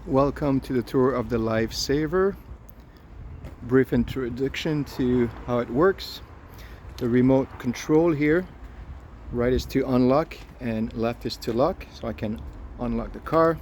Welcome to the tour of the Lifesavor. Brief introduction to how it works. The remote control here, right is to unlock and left is to lock, so I can unlock the car.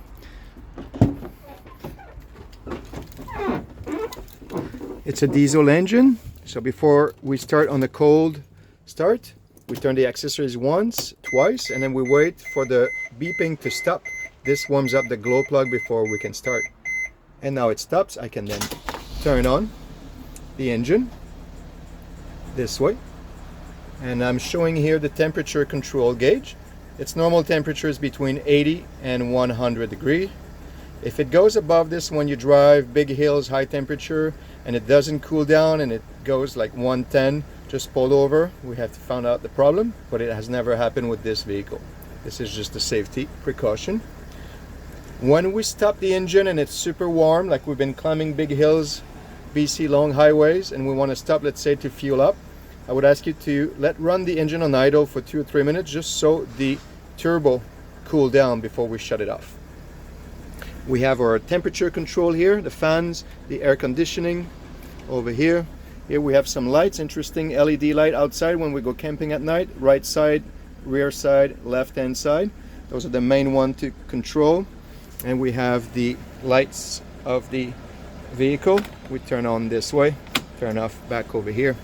It's a diesel engine, so before we start on the cold start, we turn the accessories once, twice, and then we wait for the beeping to stop. This warms up the glow plug before we can start. And now it stops. I can then turn on the engine this way. And I'm showing here the temperature control gauge. Its normal temperature is between 80 and 100 degrees. If it goes above this when you drive big hills, high temperature, and it doesn't cool down and it goes like 110, just pull over. We have to find out the problem, but it has never happened with this vehicle. This is just a safety precaution. When we stop the engine and it's super warm, like we've been climbing big hills, BC long highways, and we want to stop, let's say, to fuel up, I would ask you to run the engine on idle for 2 or 3 minutes just so the turbo cool down before we shut it off. We have our temperature control here, the fans, the air conditioning over here. Here we have some lights, interesting LED light outside when we go camping at night, right side, rear side, left hand side. Those are the main one to control. And we have the lights of the vehicle. We turn on this way, turn off back over here.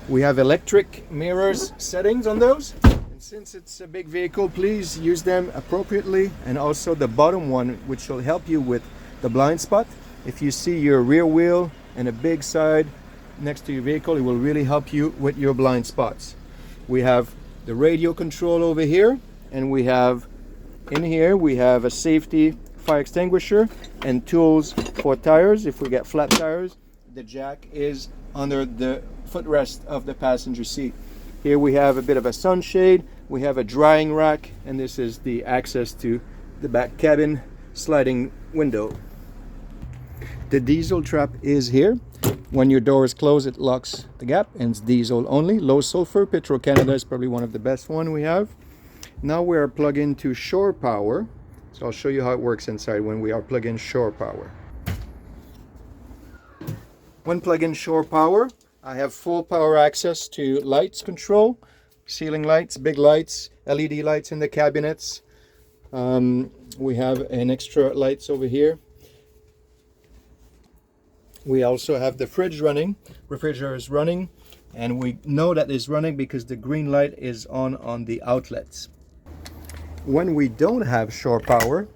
We have electric mirrors settings on those. And since it's a big vehicle, please use them appropriately. And also the bottom one, which will help you with the blind spot. If you see your rear wheel and a big side next to your vehicle, it will really help you with your blind spots. We have the radio control over here, and we have in here we have a safety fire extinguisher and tools for tires. If we get flat tires, the jack is under the footrest of the passenger seat. Here we have a bit of a sunshade, we have a drying rack, and this is the access to the back cabin sliding window. The diesel trap is here. When your door is closed, it locks the gap, and it's diesel only. Low sulfur. Petro-Canada is probably one of the best one we have. Now we are plugged into shore power. So I'll show you how it works inside when we are plugged in shore power. When plugged in shore power, I have full power access to lights control, ceiling lights, big lights, LED lights in the cabinets. We have an extra lights over here. We also have the fridge running, refrigerator is running, and we know that it's running because the green light is on the outlets. When we don't have shore power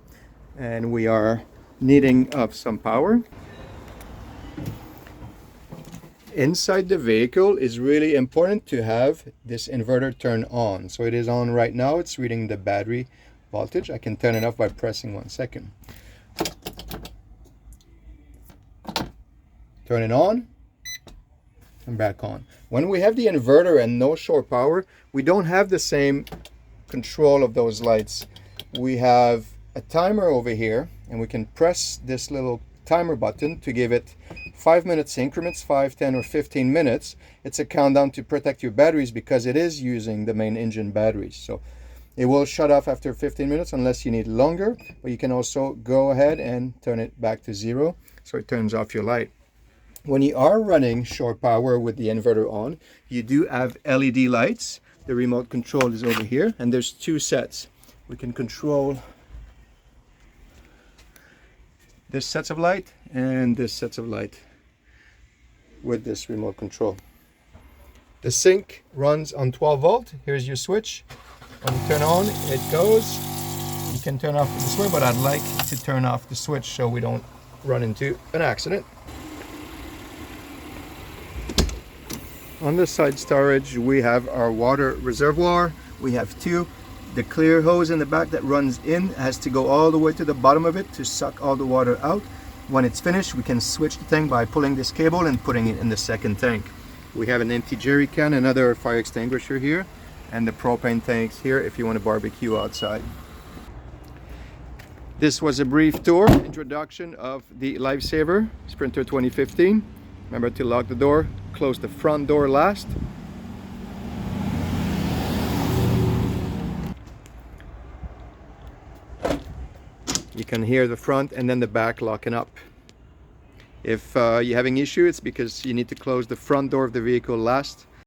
and we are needing of some power, inside the vehicle is really important to have this inverter turned on. So it is on right now. It's reading the battery voltage. I can turn it off by pressing 1 second. Turn it on and back on. When we have the inverter and no shore power, we don't have the same control of those lights. We have a timer over here, and we can press this little timer button to give it 5 minutes increments, 5, 10, or 15 minutes. It's a countdown to protect your batteries because it is using the main engine batteries. So it will shut off after 15 minutes unless you need longer, but you can also go ahead and turn it back to 0, so it turns off your light. When you are running shore power with the inverter on, you do have LED lights. The remote control is over here, and there's 2 sets. We can control this set of light and this set of light with this remote control. The sink runs on 12 volt. Here's your switch. When you turn on, it goes. You can turn off this way, but I'd like to turn off the switch so we don't run into an accident. On the side storage, we have our water reservoir. We have 2. The clear hose in the back that runs in has to go all the way to the bottom of it to suck all the water out. When it's finished, we can switch the tank by pulling this cable and putting it in the second tank. We have an empty jerry can, another fire extinguisher here, and the propane tanks here if you want to barbecue outside. This was a brief tour, introduction of the Lifesavor Sprinter 2015. Remember to lock the door, close the front door last. You can hear the front and then the back locking up. If you're having issue, it's because you need to close the front door of the vehicle last